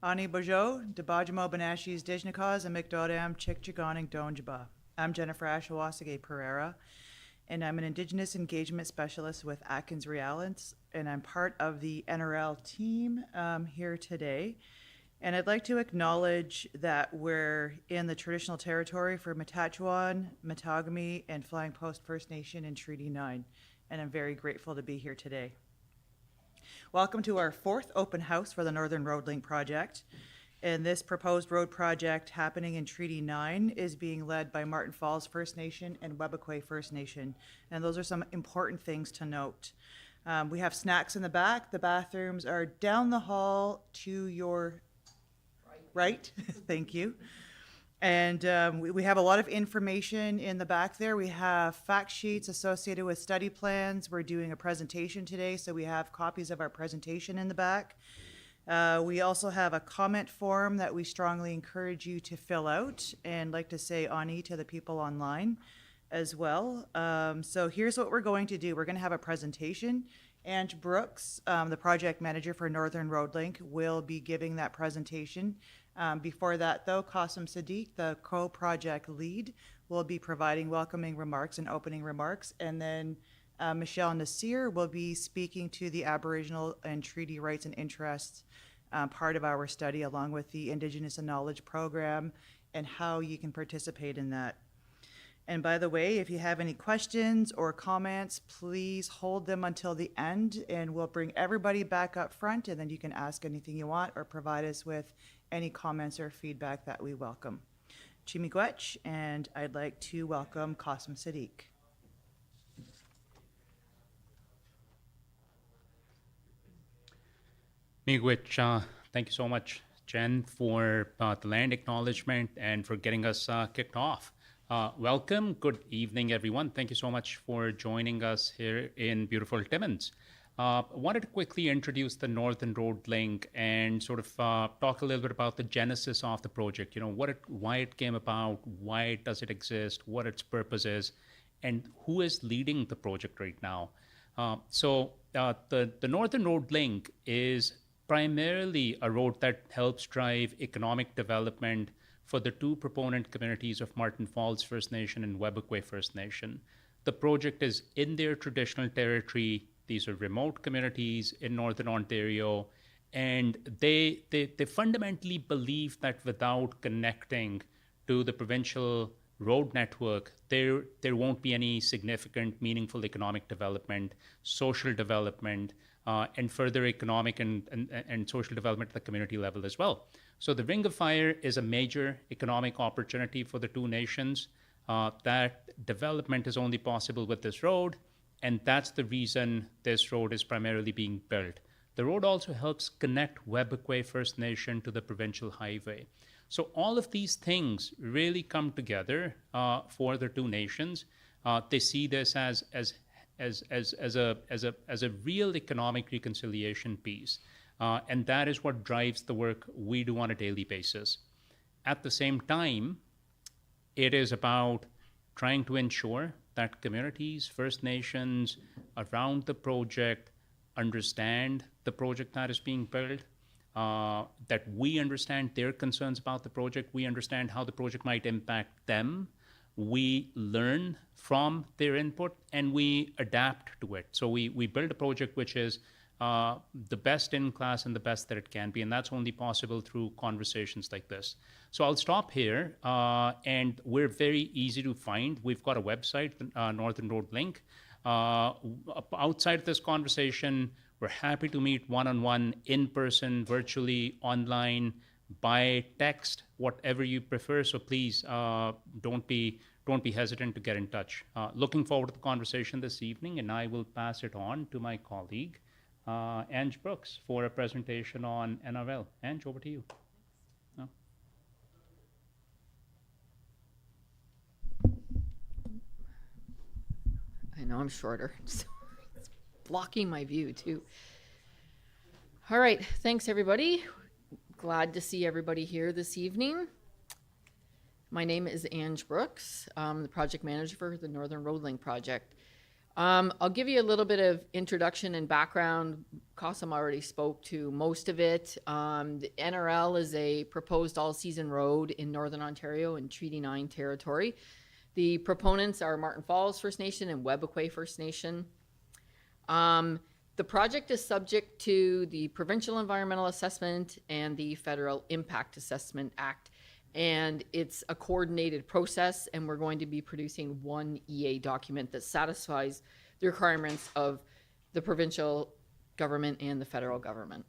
Ani Bojo, Debajamo Banashis Dijnakas, and Mikdodam Chikchigoning Donjaba. I'm Jennifer Ashawasage Pereira, and I'm an Indigenous Engagement Specialist with Atkins Realance, and I'm part of the NRL team here today. And I'd like to acknowledge that we're in the traditional territory for Matachewan, Matagami, and Flying Post First Nation in Treaty 9, and I'm very grateful to be here today. Welcome to our fourth open house for the Northern Road Link project. And this proposed road project happening in Treaty 9 is being led by Martin Falls First Nation and Webequie First Nation. And those are some important things to note. We have snacks in the back. The bathrooms are down the hall to your right. Thank you. And we have a lot of information in the back there. We have fact sheets associated with study plans. We're doing a presentation today, so we have copies of our presentation in the back. We also have a comment form that we strongly encourage you to fill out, and like to say Ani to the people online as well. So here's what we're going to do. We're going to have a presentation. Ange Brooks, the project manager for Northern Road Link, will be giving that presentation. Before that, though, Qasim Sadiq, the co-project lead, will be providing welcoming remarks and opening remarks. And then Michelle Nasir will be speaking to the Aboriginal and Treaty Rights and Interests part of our study, along with the Indigenous and Knowledge Program and how you can participate in that. And by the way, if you have any questions or comments, please hold them until the end, and we'll bring everybody back up front, and then you can ask anything you want or provide us with any comments or feedback that we welcome. Chimigwech, and I'd like to welcome Qasim Sadiq. Miigwech, thank you so much, Jen, for the land acknowledgement and for getting us kicked off. Welcome, good evening, everyone. Thank you so much for joining us here in beautiful Timmins. I wanted to quickly introduce the Northern Road Link and sort of talk a little bit about the genesis of the project. You know, why it came about, why does it exist, what its purpose is, and who is leading the project right now. The Northern Road Link is primarily a road that helps drive economic development for the two proponent communities of Martin Falls First Nation and Webequie First Nation. The project is in their traditional territory. These are remote communities in Northern Ontario, and they fundamentally believe that without connecting to the provincial road network, there won't be any significant, meaningful economic development, social development, and further economic and social development at the community level as well. So the Ring of Fire is a major economic opportunity for the two nations. That development is only possible with this road, and that's the reason this road is primarily being built. The road also helps connect Webequie First Nation to the provincial highway. So all of these things really come together for the two nations. They see this as a real economic reconciliation piece. And that is what drives the work we do on a daily basis. At the same time, it is about trying to ensure that communities, First Nations around the project understand the project that is being built, that we understand their concerns about the project, we understand how the project might impact them, we learn from their input, and we adapt to it. So we build a project which is the best in class and the best that it can be, and that's only possible through conversations like this. So I'll stop here, and we're very easy to find. We've got a website, Northern Road Link. Outside of this conversation, we're happy to meet one-on-one, in person, virtually, online, by text, whatever you prefer. So please don't be hesitant to get in touch. Looking forward to the conversation this evening, and I will pass it on to my colleague, Ange Brooks, for a presentation on NRL. Ange, over to you. No? I know I'm shorter, so it's blocking my view too. All right, thanks everybody. Glad to see everybody here this evening. My name is Ange Brooks. I'm the project manager for the Northern Road Link project. I'll give you a little bit of introduction and background. Cossum already spoke to most of it. The NRL is a proposed all-season road in Northern Ontario in Treaty 9 territory. The proponents are Martin Falls First Nation and Webequie First Nation. The project is subject to the Provincial Environmental Assessment and the Federal Impact Assessment Act, and it's a coordinated process, and we're going to be producing one EA document that satisfies the requirements of the provincial government and the federal government.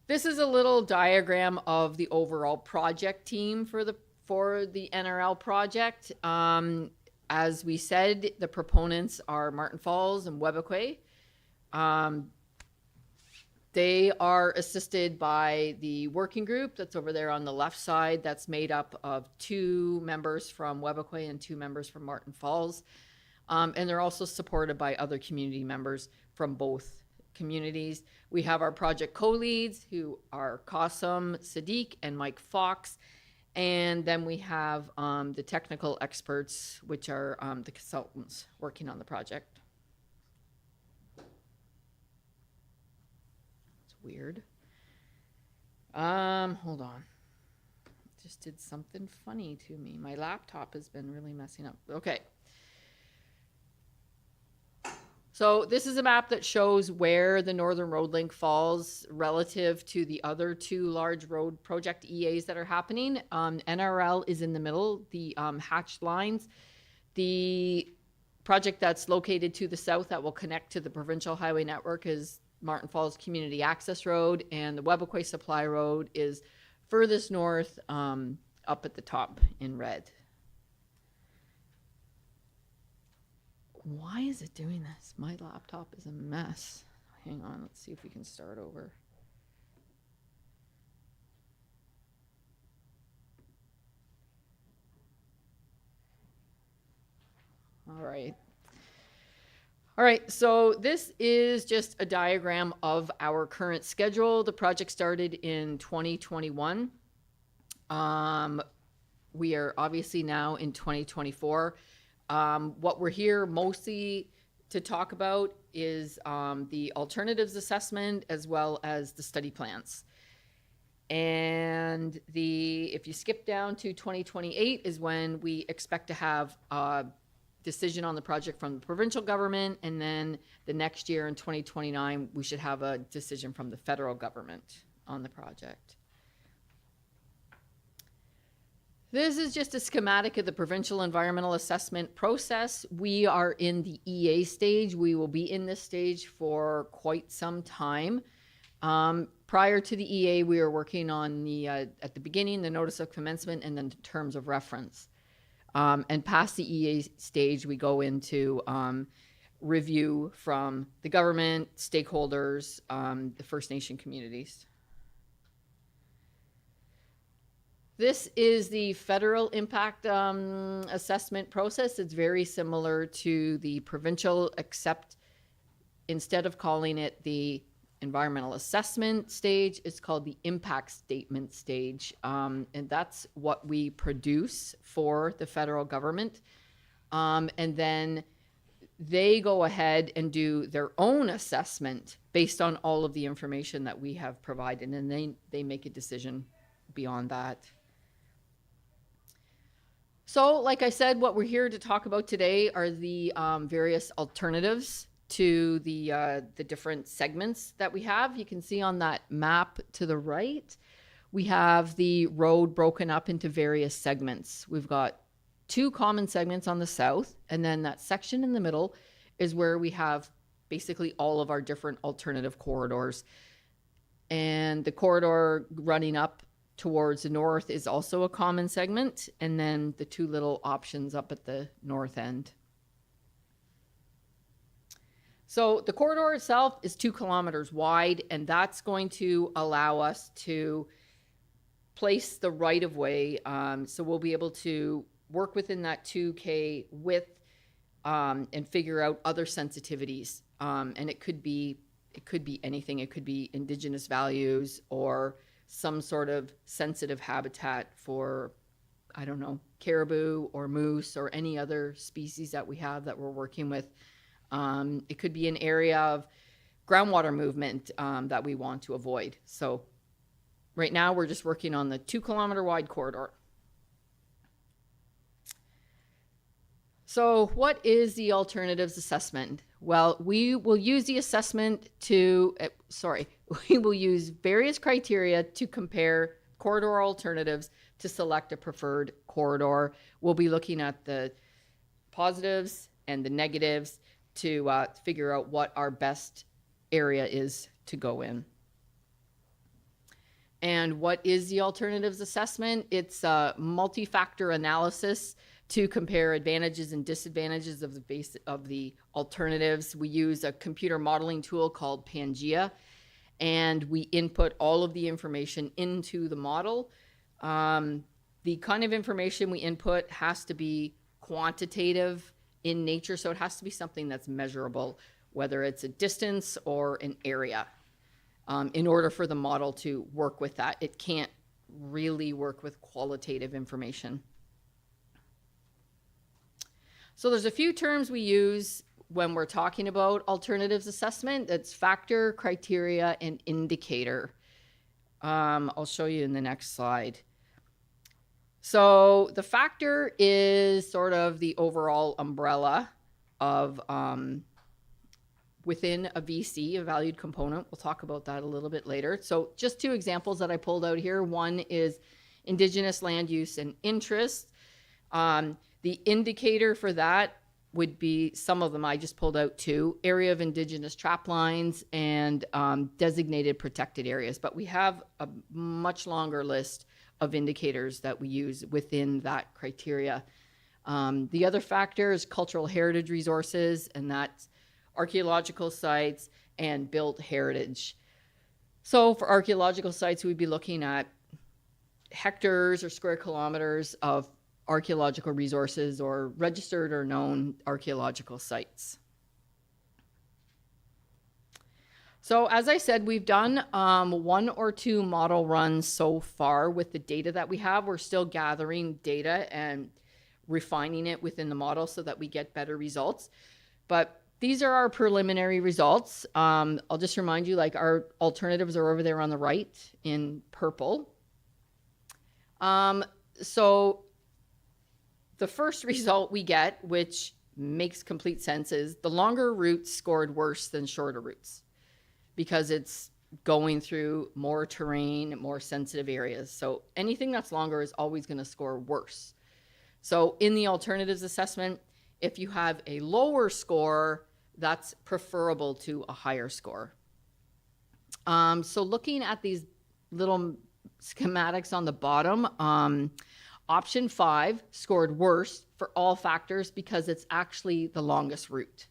This is a little diagram of the overall project team for the NRL project. As we said, the proponents are Martin Falls and Webequie. They are assisted by the working group that's over there on the left side. That's made up of 2 members from Webequie and 2 members from Martin Falls. And they're also supported by other community members from both communities. We have our project co-leads, who are Cossum, Sadiq, and Mike Fox. And then we have the technical experts, which are the consultants working on the project. It's weird. Hold on. Just did something funny to me. My laptop has been really messing up. Okay. So this is a map that shows where the Northern Road Link falls relative to the other 2 large road project EAs that are happening. NRL is in the middle, the hatched lines. The project that's located to the south that will connect to the provincial highway network is Martin Falls Community Access Road, and the Webequie Supply Road is furthest north, up at the top in red. Why is it doing this? My laptop is a mess. Hang on, let's see if we can start over. All right, so this is just a diagram of our current schedule. The project started in 2021. We are obviously now in 2024. What we're here mostly to talk about is the alternatives assessment as well as the study plans. And if you skip down to 2028 is when we expect to have a decision on the project from the provincial government, and then the next year in 2029 we should have a decision from the federal government on the project. This is just a schematic of the provincial environmental assessment process. We are in the EA stage. We will be in this stage for quite some time. Prior to the EA, we were working on at the beginning, the notice of commencement, and then the terms of reference. And past the EA stage, we go into review from the government, stakeholders, the First Nation communities. This is the federal impact assessment process. It's very similar to the provincial, except instead of calling it the environmental assessment stage, it's called the impact statement stage. And that's what we produce for the federal government. And then they go ahead and do their own assessment based on all of the information that we have provided. And they make a decision beyond that. So, like I said, what we're here to talk about today are the various alternatives to the different segments that we have. You can see on that map to the right, we have the road broken up into various segments. We've got 2 common segments on the south, and then that section in the middle is where we have basically all of our different alternative corridors. And the corridor running up towards the north is also a common segment, and then the 2 little options up at the north end. So the corridor itself is 2 kilometers wide, and that's going to allow us to place the right-of-way. So we'll be able to work within that 2K width and figure out other sensitivities. And it could be anything. It could be Indigenous values or some sort of sensitive habitat for I don't know, caribou or moose or any other species that we have that we're working with. It could be an area of groundwater movement that we want to avoid. So right now we're just working on the 2-kilometer wide corridor. So what is the alternatives assessment? Well, we will use the assessment to, we will use various criteria to compare corridor alternatives to select a preferred corridor. We'll be looking at the positives and the negatives to figure out what our best area is to go in. And what is the alternatives assessment? It's a multi-factor analysis to compare advantages and disadvantages of the alternatives. We use a computer modeling tool called Pangea, and we input all of the information into the model. The kind of information we input has to be quantitative in nature, so it has to be something that's measurable, whether it's a distance or an area. In order for the model to work with that, it can't really work with qualitative information. So there's a few terms we use when we're talking about alternatives assessment. That's factor, criteria, and indicator. I'll show you in the next slide. So the factor is sort of the overall umbrella of within a VC, a valued component. We'll talk about that a little bit later. So just 2 examples that I pulled out here. One is Indigenous land use and interest. The indicator for that would be, some of them I just pulled out 2, area of Indigenous trap lines and designated protected areas. But we have a much longer list of indicators that we use within that criteria. The other factor is cultural heritage resources, and that's archaeological sites and built heritage. So for archaeological sites, we'd be looking at hectares or square kilometers of archaeological resources or registered or known archaeological sites. So as I said, we've done 1 or 2 model runs so far with the data that we have. We're still gathering data and refining it within the model so that we get better results. But these are our preliminary results. I'll just remind you, like, our alternatives are over there on the right in purple. So the first result we get, which makes complete sense, is the longer routes scored worse than shorter routes because it's going through more terrain, more sensitive areas. So anything that's longer is always going to score worse. So in the alternatives assessment, if you have a lower score, that's preferable to a higher score. So looking at these little schematics on the bottom, option 5 scored worse for all factors because it's actually the longest route.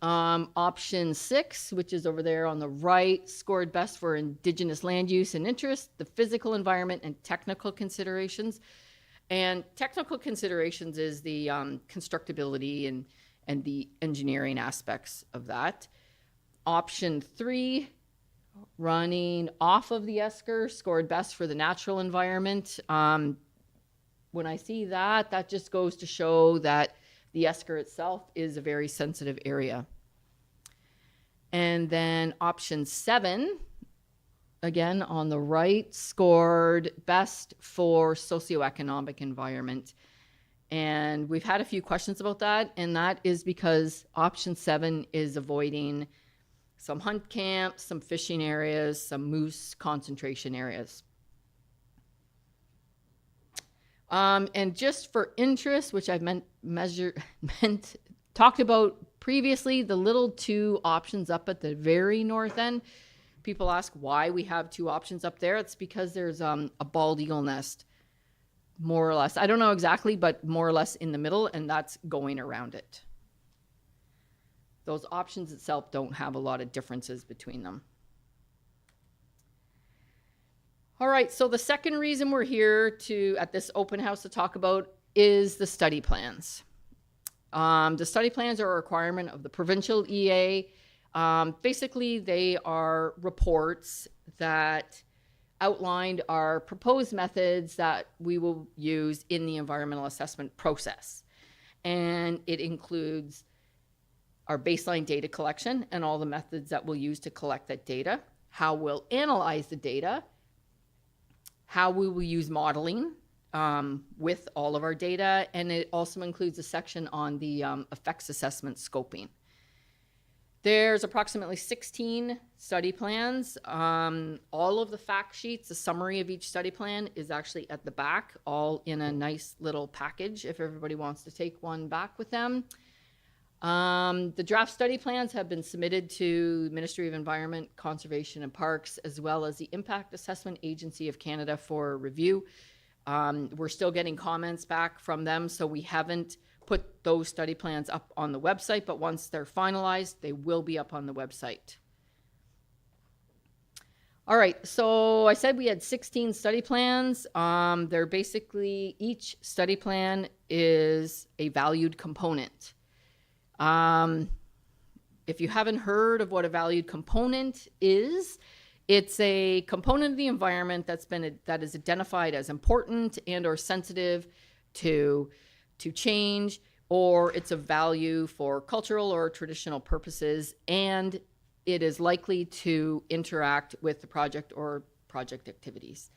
Option 6, which is over there on the right, scored best for Indigenous land use and interest, the physical environment, and technical considerations. And technical considerations is the constructability and the engineering aspects of that. Option 3, running off of the esker, scored best for the natural environment. When I see that, that just goes to show that the esker itself is a very sensitive area. And then option 7, again on the right, scored best for socioeconomic environment. And we've had a few questions about that, and that is because option 7 is avoiding some hunt camps, some fishing areas, some moose concentration areas. And just for interest, which I've talked about previously, the little 2 options up at the very north end, people ask why we have 2 options up there. It's because there's a bald eagle nest, more or less. I don't know exactly, but more or less in the middle, and that's going around it. Those options itself don't have a lot of differences between them. All right, so the second reason we're here at this open house to talk about is the study plans. The study plans are a requirement of the provincial EA. Basically, they are reports that outlined are proposed methods that we will use in the environmental assessment process. And it includes our baseline data collection and all the methods that we'll use to collect that data, how we'll analyze the data, how we will use modeling with all of our data, and it also includes a section on the effects assessment scoping. There's approximately 16 study plans. All of the fact sheets, the summary of each study plan is actually at the back, all in a nice little package if everybody wants to take one back with them. The draft study plans have been submitted to the Ministry of Environment, Conservation and Parks, as well as the Impact Assessment Agency of Canada for review. We're still getting comments back from them, so we haven't put those study plans up on the website, but once they're finalized, they will be up on the website. All right, so I said we had 16 study plans. They're basically, each study plan is a valued component. If you haven't heard of what a valued component is, it's a component of the environment that is identified as important and or sensitive to change, or it's a value for cultural or traditional purposes, and it is likely to interact with the project or project activities.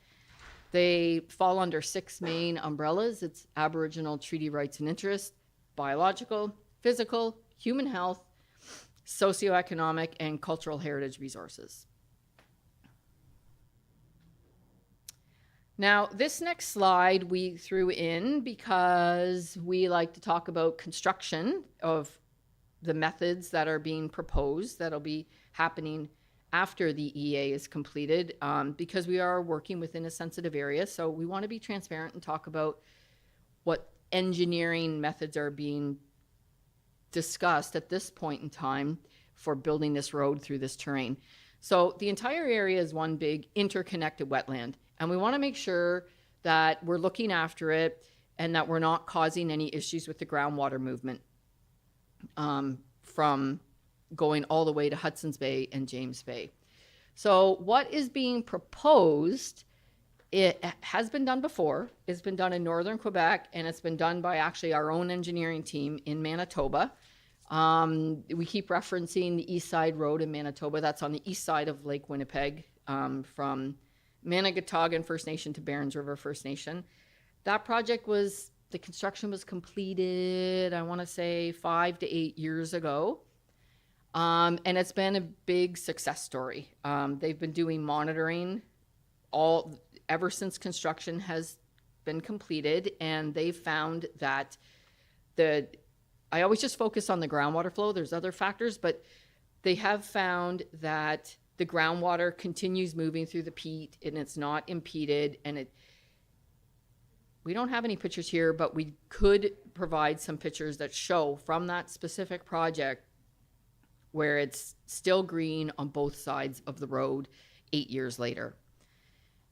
They fall under 6 main umbrellas. It's Aboriginal treaty rights and interests, biological, physical, human health, socioeconomic, and cultural heritage resources. Now, this next slide we threw in because we like to talk about construction of the methods that are being proposed that'll be happening after the EA is completed, because we are working within a sensitive area. So we want to be transparent and talk about what engineering methods are being discussed at this point in time for building this road through this terrain. So the entire area is one big interconnected wetland, and we want to make sure that we're looking after it and that we're not causing any issues with the groundwater movement from going all the way to Hudson's Bay and James Bay. So what is being proposed, it has been done before. It's been done in northern Quebec, and it's been done by actually our own engineering team in Manitoba. We keep referencing the East Side Road in Manitoba. That's on the east side of Lake Winnipeg, from Manigatagan First Nation to Barons River First Nation. That project the construction was completed, I want to say 5 to 8 years ago. And it's been a big success story. They've been doing monitoring ever since construction has been completed, and they've found that I always just focus on the groundwater flow. There's other factors, but they have found that the groundwater continues moving through the peat and it's not impeded. And we don't have any pictures here, but we could provide some pictures that show from that specific project where it's still green on both sides of the road 8 years later.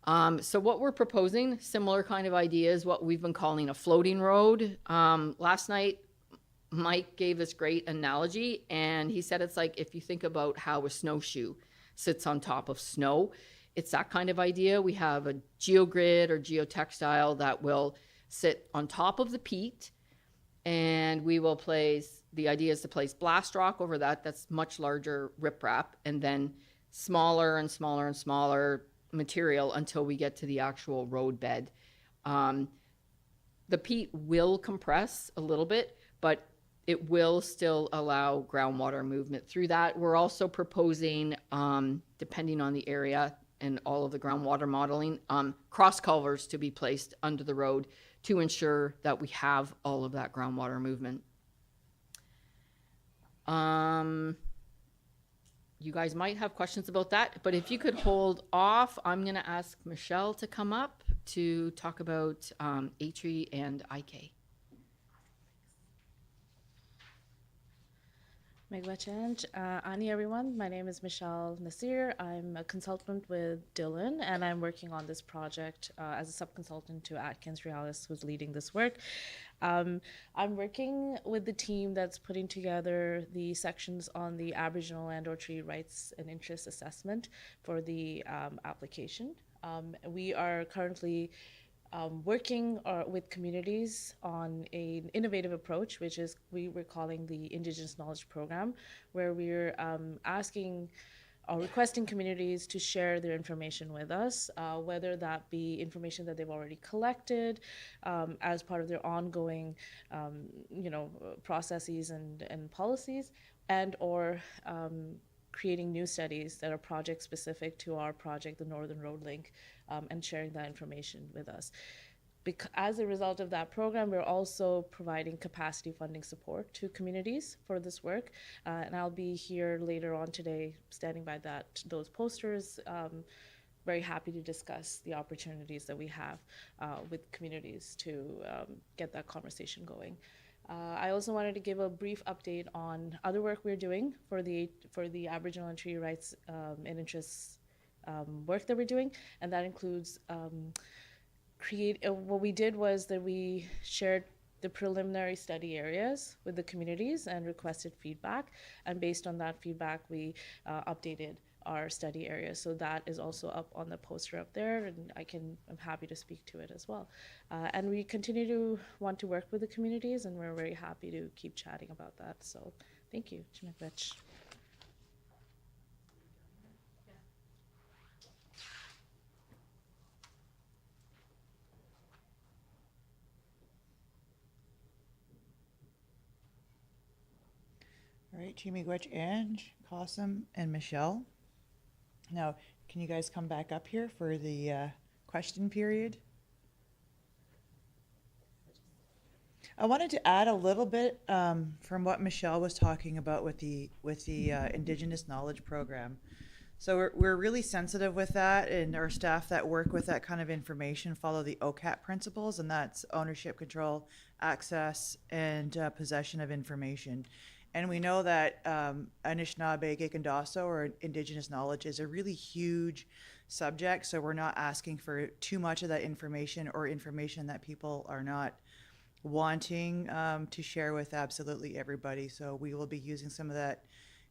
So what we're proposing, similar kind of idea, is what we've been calling a floating road. Last night, Mike gave this great analogy, and he said it's like if you think about how a snowshoe sits on top of snow. It's that kind of idea. We have a geogrid or geotextile that will sit on top of the peat, and we will the idea is to place blast rock over that's much larger riprap, and then smaller and smaller and smaller material until we get to the actual road bed. The peat will compress a little bit, but it will still allow groundwater movement through that. We're also proposing, depending on the area and all of the groundwater modeling, cross culverts to be placed under the road to ensure that we have all of that groundwater movement. You guys might have questions about that, but if you could hold off, I'm going to ask Michelle to come up to talk about ATRI and IK. Ani everyone, my name is Michelle Nasir. I'm a consultant with Dylan, and I'm working on this project as a sub-consultant to Atkins Realis, who's leading this work. I'm working with the team that's putting together the sections on the Aboriginal and or treaty rights and interest assessment for the application. We are currently working with communities on an innovative approach, which is we're calling the Indigenous Knowledge Program, where we're asking or requesting communities to share their information with us, whether that be information that they've already collected as part of their ongoing, processes and policies, and or creating new studies that are project specific to our project, the Northern Road Link, and sharing that information with us. As a result of that program, we're also providing capacity funding support to communities for this work. And I'll be here later on today standing by those posters. Very happy to discuss the opportunities that we have with communities to get that conversation going. I also wanted to give a brief update on other work we're doing for the Aboriginal and Treaty Rights and Interests work that we're doing, and that includes what we did was that we shared the preliminary study areas with the communities and requested feedback, and based on that feedback we updated our study areas. So that is also up on the poster up there, and I'm happy to speak to it as well. And we continue to want to work with the communities, and we're very happy to keep chatting about that. So thank you. Chinagwech. All right, Chimigwech, Ange, Qasim, and Michelle. Now, can you guys come back up here for the question period? I wanted to add a little bit from what Michelle was talking about with the Indigenous Knowledge Program. So we're really sensitive with that, and our staff that work with that kind of information follow the OCAP principles, and that's ownership, control, access, and possession of information. And we know that Anishinaabe Gekandaso, or Indigenous knowledge, is a really huge subject, so we're not asking for too much of that information or information that people are not wanting to share with absolutely everybody. So we will be using some of that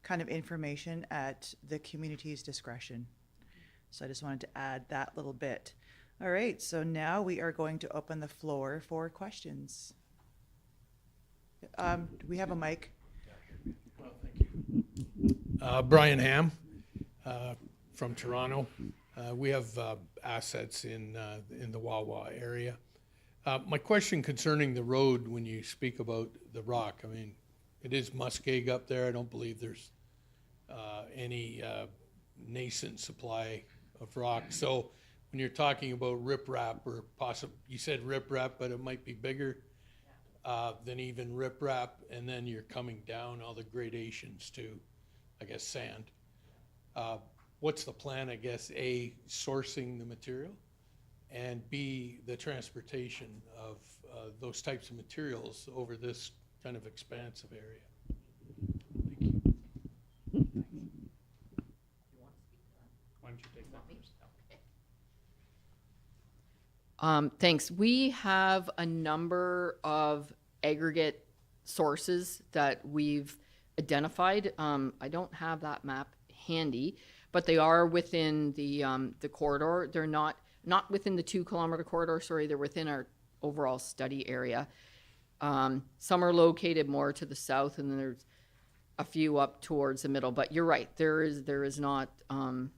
kind of information at the community's discretion. So I just wanted to add that little bit. All right, so now we are going to open the floor for questions. Do we have a mic? Well, thank you. Brian Ham from Toronto. We have assets in the Wawa area. My question concerning the road, when you speak about the rock, I mean, it is muskeg up there. I don't believe there's any nascent supply of rock. So when you're talking about riprap, or you said riprap, but it might be bigger than even riprap, and then you're coming down all the gradations to, I guess, sand. What's the plan, I guess, A, sourcing the material, and B, the transportation of those types of materials over this kind of expansive area? Thank you. Why don't you take that first? Thanks. We have a number of aggregate sources that we've identified. I don't have that map handy, but they are within the corridor. They're not within the 2 kilometer corridor. Sorry, they're within our overall study area. Some are located more to the south, and then there's a few up towards the middle. But you're right. There is not a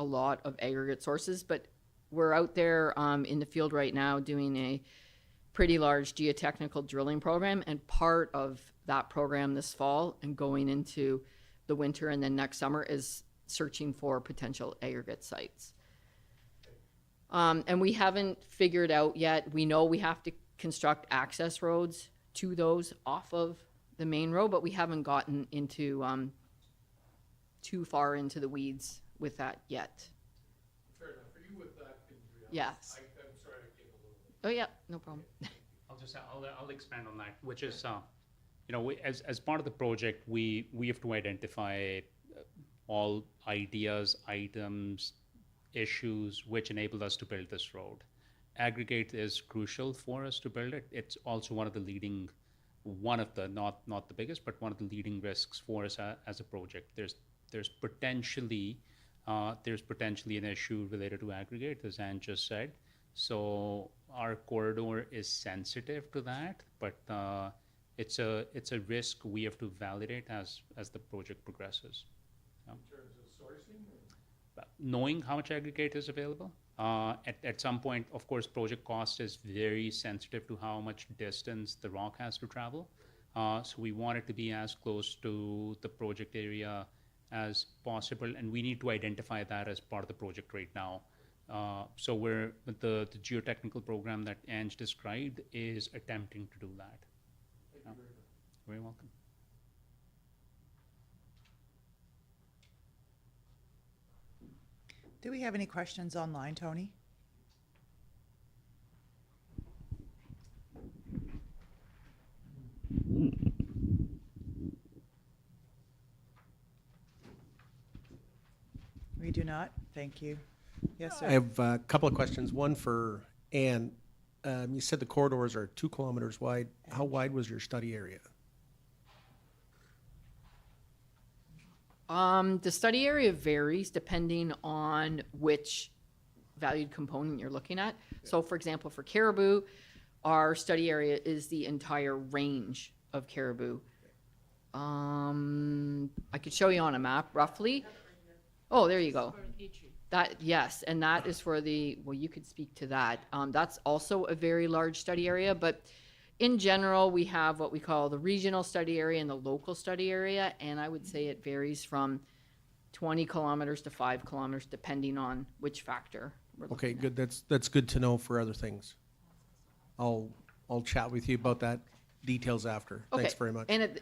lot of aggregate sources, but we're out there in the field right now doing a pretty large geotechnical drilling program, and part of that program this fall and going into the winter and then next summer is searching for potential aggregate sites. And we haven't figured out yet. We know we have to construct access roads to those off of the main road, but we haven't gotten into too far into the weeds with that yet. Fair enough. Are you with that? Yes. I'm sorry I came a little late. Oh yeah, no problem. I'll expand on that, which is, as part of the project, we have to identify all ideas, items, issues which enable us to build this road. Aggregate is crucial for us to build it. It's also not the biggest, but one of the leading risks for us as a project. There's potentially there's potentially an issue related to aggregate, as Anne just said. So our corridor is sensitive to that, but it's a risk we have to validate as the project progresses. In terms of sourcing? Knowing how much aggregate is available. At some point, of course, project cost is very sensitive to how much distance the rock has to travel. So we want it to be as close to the project area as possible, and we need to identify that as part of the project right now. So we're the geotechnical program that Ange described is attempting to do that. Thank you very much. Very welcome. Do we have any questions online, Tony? We do not. Thank you. Yes, sir. I have a couple of questions. One for Anne. You said the corridors are 2 kilometers wide. How wide was your study area? The study area varies depending on which valued component you're looking at. So for example, for caribou, our study area is the entire range of caribou. I could show you on a map roughly. Oh, there you go. That, yes, and that is for the, well, you could speak to that. That's also a very large study area, but in general, we have what we call the regional study area and the local study area, and I would say it varies from 20 kilometers to 5 kilometers, depending on which factor we're looking Okay, at. good. That's good to know for other things. I'll chat with you about that details after. Thanks Okay, very much. And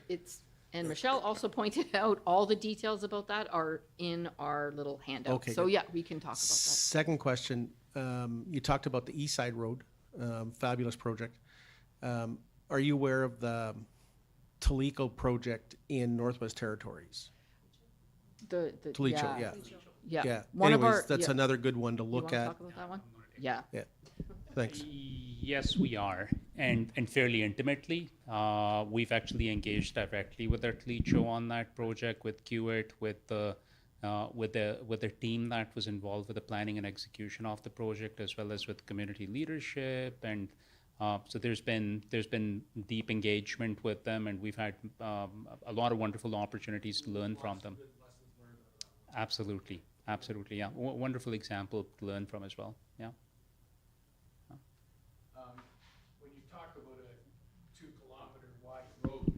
and Michelle also pointed out all the details about that are in our little handout. Okay, So good. yeah, we can talk about that. Second question, you talked about the East Side Road, fabulous project. Are you aware of the Toleco project in Northwest Territories? Toledo, yeah. Yeah. Yeah. One of Anyways, our, that's yeah. another good one to You look wanna at. talk about that one? Yeah. Yeah, thanks. Yes, we are, and fairly intimately. We've actually engaged directly with our Toledo on that project, with Kiewit, with the team that was involved with the planning and execution of the project, as well as with community leadership, and so there's been deep engagement with them, and we've had a lot of wonderful opportunities to learn from them. Absolutely, yeah. Wonderful example to learn from as well. Yeah. When you talk about a 2-kilometer wide road,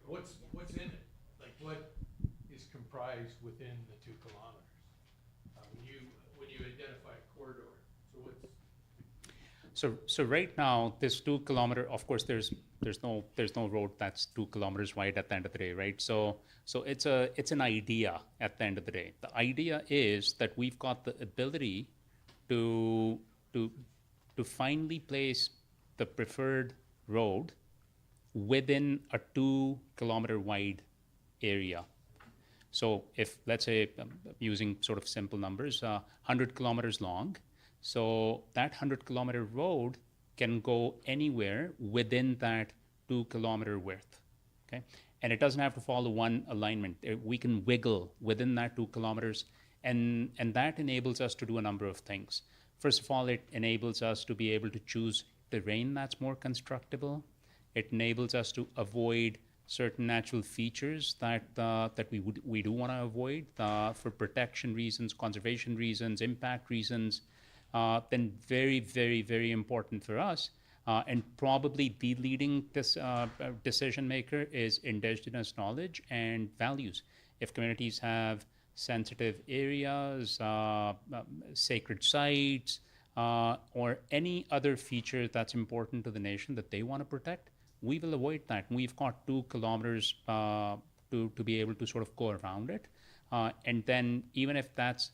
what's in it? Like, what is comprised within the 2 kilometers? When you identify a corridor, so what's... So right now, this 2 kilometer, of course, there's no road that's 2 kilometers wide at the end of the day, right? So it's an idea at the end of the day. The idea is that we've got the ability to finally place the preferred road within a 2 kilometer wide area. So if, let's say, using sort of simple numbers, 100 kilometers long, so that 100-kilometer road can go anywhere within that 2-kilometer width, okay? And it doesn't have to follow one alignment. We can wiggle within that 2 kilometers, and that enables us to do a number of things. First of all, it enables us to be able to choose terrain that's more constructible. It enables us to avoid certain natural features that we do want to avoid for protection reasons, conservation reasons, impact reasons. Then very, very, very important for us, and probably the leading decision maker is indigenous knowledge and values. If communities have sensitive areas, sacred sites, or any other feature that's important to the nation that they want to protect, we will avoid that. We've got 2 kilometers to be able to sort of go around it. And then even if that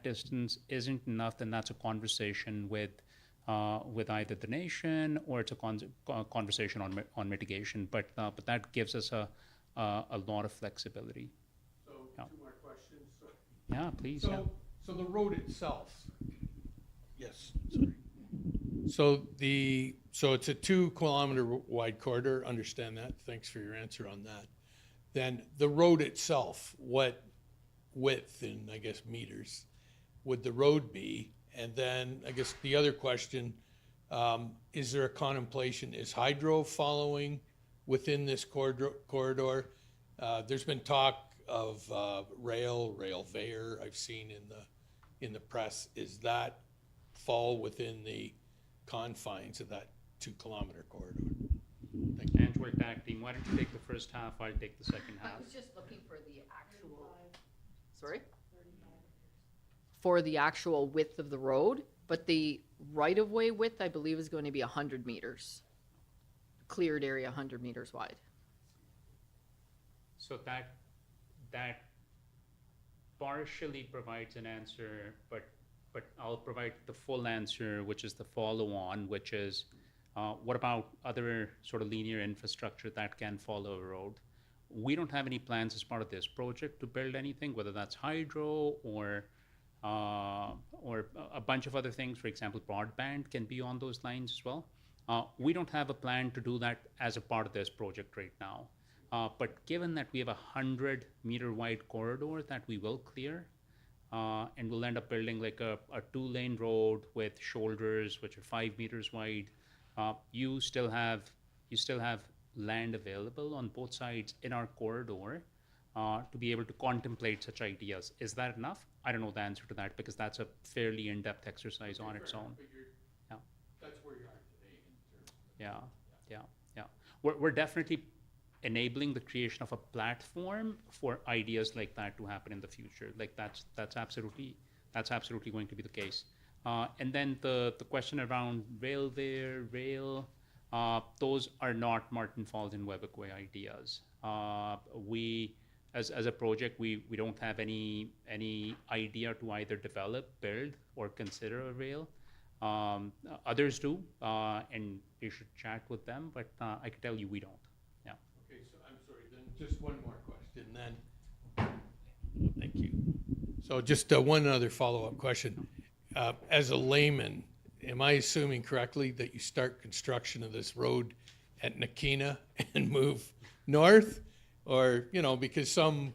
distance isn't enough, then that's a conversation with either the nation, or it's a conversation on mitigation. But that gives us a lot of flexibility. So, Yeah. 2 more questions. Yeah, please. Yeah. So the road itself, yes, sorry. So it's a 2-kilometer wide corridor, understand that, thanks for your answer on that. Then the road itself, what width in, I guess, meters would the road be? And then, I guess the other question, is there a contemplation, is hydro following within this corridor? There's been talk of rail veyor I've seen in the press. Is that fall within the confines of that 2-kilometer corridor? Thank you. Angela, tag team, why don't you take the first half, I'll take the second half. I was just looking for the actual, sorry? For the actual width of the road, but the right-of-way width, I believe, is going to be 100 meters. Cleared area, 100 meters wide. So that partially provides an answer, but I'll provide the full answer, which is the follow-on, which is what about other sort of linear infrastructure that can follow a road? We don't have any plans as part of this project to build anything, whether that's hydro or a bunch of other things. For example, broadband can be on those lines as well. We don't have a plan to do that as a part of this project right now. But given that we have a 100-meter wide corridor that we will clear, and we'll end up building like a 2-lane road with shoulders which are 5 meters wide, you still have land available on both sides in our corridor to be able to contemplate such ideas. Is that enough? I don't know the answer to that because that's a fairly in-depth exercise on its own. Yeah. That's where you are today in terms of. Yeah. We're definitely enabling the creation of a platform for ideas like that to happen in the future. Like that's absolutely going to be the case. And then the question around rail, those are not Martin Falls and Webber ideas. We, as a project, we don't have any idea to either develop, build, or consider a rail. Others do, and you should chat with them, but I can tell you we don't. Yeah. Okay, so I'm sorry, then just one more question then. Thank you. So just one other follow-up question. As a layman, am I assuming correctly that you start construction of this road at Nakina and move north? Or, because some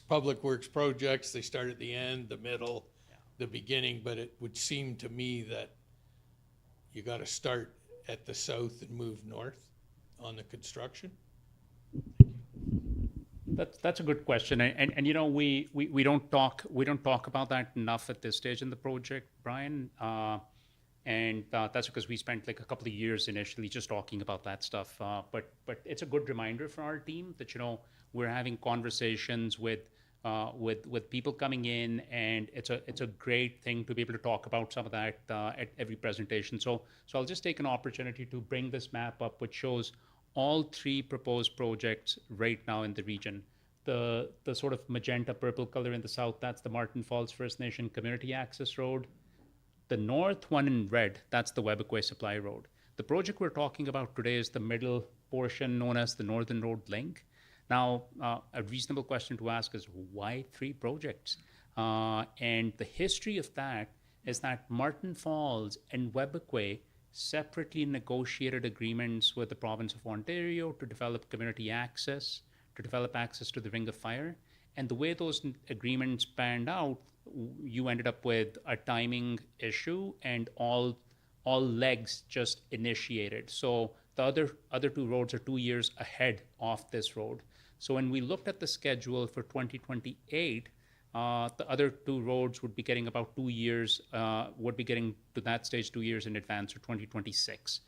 public works projects, they start at the end, the middle, the beginning, but it would seem to me that you got to start at the south and move north on the construction? That's a good question, and we don't talk about that enough at this stage in the project, Brian. And that's because we spent like a couple of years initially just talking about that stuff. But it's a good reminder for our team that we're having conversations with people coming in, and it's a great thing to be able to talk about some of that at every presentation. So I'll just take an opportunity to bring this map up, which shows all 3 proposed projects right now in the region. The sort of magenta purple color in the south, that's the Martin Falls First Nation Community Access Road. The north one in red, that's the Webber Supply Road. The project we're talking about today is the middle portion known as the Northern Road Link. Now, a reasonable question to ask is why 3 projects? And the history of that is that Martin Falls and Webber separately negotiated agreements with the province of Ontario to develop community access, to develop access to the Ring of Fire. And the way those agreements panned out, you ended up with a timing issue and all legs just initiated. So the other 2 roads are 2 years ahead of this road. So when we looked at the schedule for 2028, the other 2 roads would be getting about 2 years, would be getting to that stage 2 years in advance, or 2026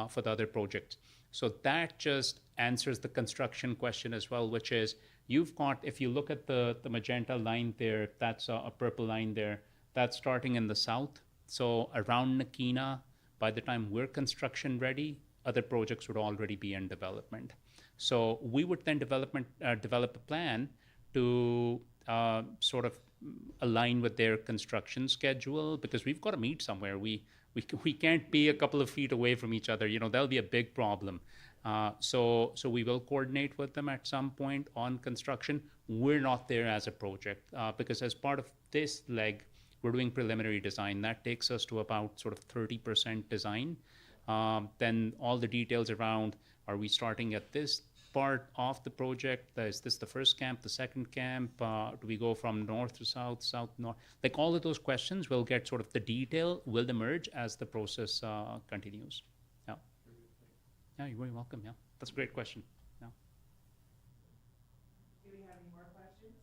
for the other projects. So that just answers the construction question as well, which is you've got, if you look at the magenta line there, that's a purple line there, that's starting in the south. So around Nakina, by the time we're construction ready, other projects would already be in development. So we would then develop a plan to sort of align with their construction schedule, because we've got to meet somewhere. We can't be a couple of feet away from each other. That'll be a big problem. So we will coordinate with them at some point on construction. We're not there as a project because as part of this leg, we're doing preliminary design. That takes us to about sort of 30% design. Then all the details around, are we starting at this part of the project? Is this the first camp, the second camp? Do we go from north to south, south north? Like all of those questions will get sort of the detail will emerge as the process continues. Yeah. Yeah, you're very welcome. Yeah, that's a great question. Yeah. Do we have any more questions?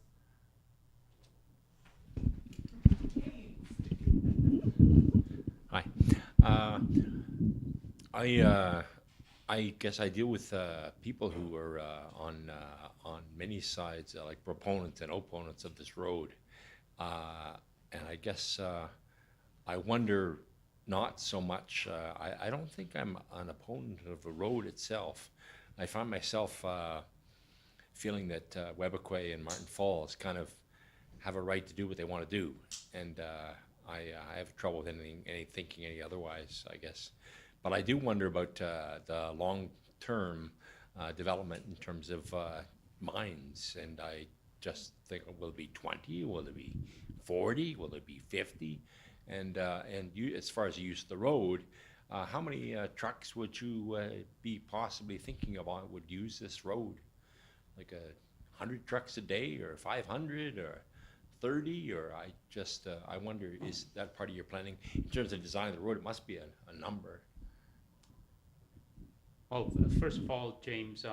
Hi. I guess I deal with people who are on many sides, like proponents and opponents of this road, and I guess I wonder not so much. I don't think I'm an opponent of the road itself. I find myself feeling that Webequie and Martin Falls kind of have a right to do what they want to do, and I have trouble with thinking any otherwise, I guess. But I do wonder about the long-term development in terms of mines, and I just think, will it be 20? Will it be 40? Will it be 50? And you, as far as the use of the road, how many trucks would you be possibly thinking about would use this road? Like 100 trucks a day, or 500, or 30, or I wonder, is that part of your planning in terms of design of the road? It must be a number. Well, first of all, James,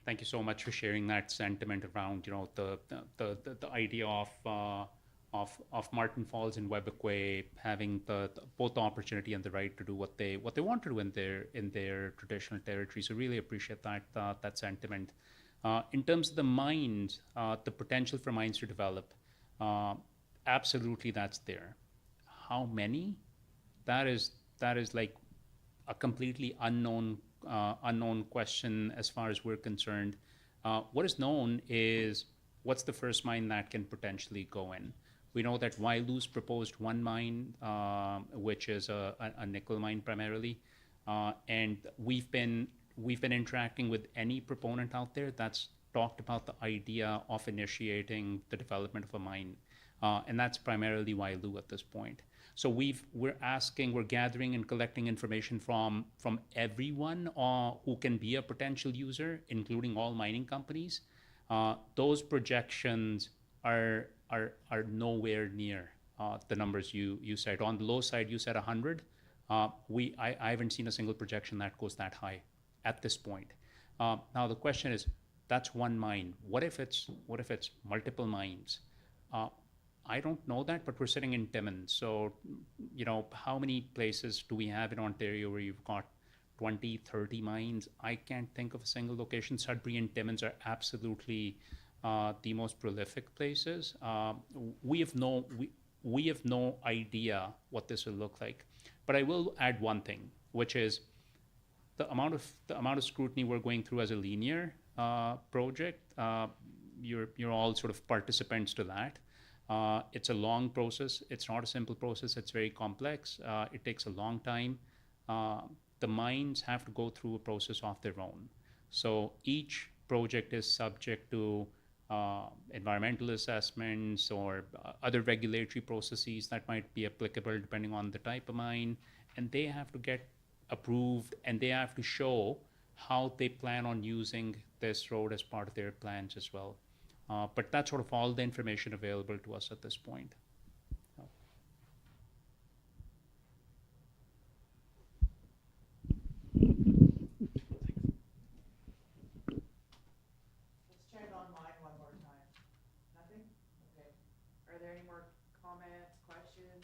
thank you so much for sharing that sentiment around, you know, the idea of Martin Falls and Webequie having both the opportunity and the right to do what they want to do in their traditional territory. So really appreciate that sentiment. In terms of the mines, the potential for mines to develop, absolutely that's there. How many? That is like a completely unknown question as far as we're concerned. What is known is what's the first mine that can potentially go in. We know that Wailu's proposed one mine, which is a nickel mine primarily, and we've been interacting with any proponent out there that's talked about the idea of initiating the development of a mine, and that's primarily Wailu at this point. So we're gathering and collecting information from everyone who can be a potential user, including all mining companies. Those projections are nowhere near the numbers you said. On the low side, you said 100. I haven't seen a single projection that goes that high at this point. Now the question is, that's one mine. What if it's multiple mines? I don't know that, but we're sitting in Timmins. So, you know, how many places do we have in Ontario where you've got 20, 30 mines? I can't think of a single location. Sudbury and Timmins are absolutely the most prolific places. We have no idea what this will look like. But I will add one thing, which is the amount of scrutiny we're going through as a linear project. You're all sort of participants to that. It's a long process. It's not a simple process. It's very complex. It takes a long time. The mines have to go through a process of their own. So each project is subject to environmental assessments or other regulatory processes that might be applicable depending on the type of mine. And they have to get approved, and they have to show how they plan on using this road as part of their plans as well. But that's sort of all the information available to us at this point. Let's check online one more time. Nothing? Okay. Are there any more comments, questions?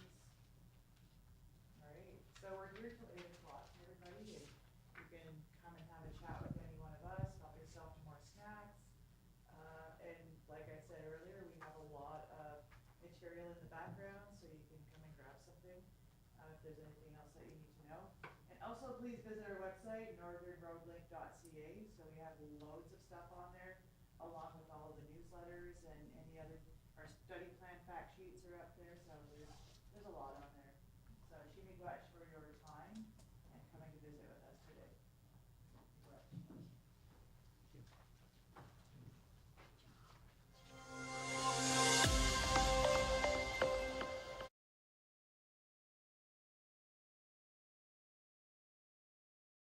All right, so we're here till 8 o'clock, everybody, and you can come and have a chat with any one of us, help yourself to more snacks. And like I said earlier, we have a lot of material in the background, so you can come and grab something if there's anything else that you need to know. And also, please visit our website, northernroadlink.ca, so we have loads of stuff on there, along with all of the newsletters and any other, our study plan fact sheets are up there, so there's a lot on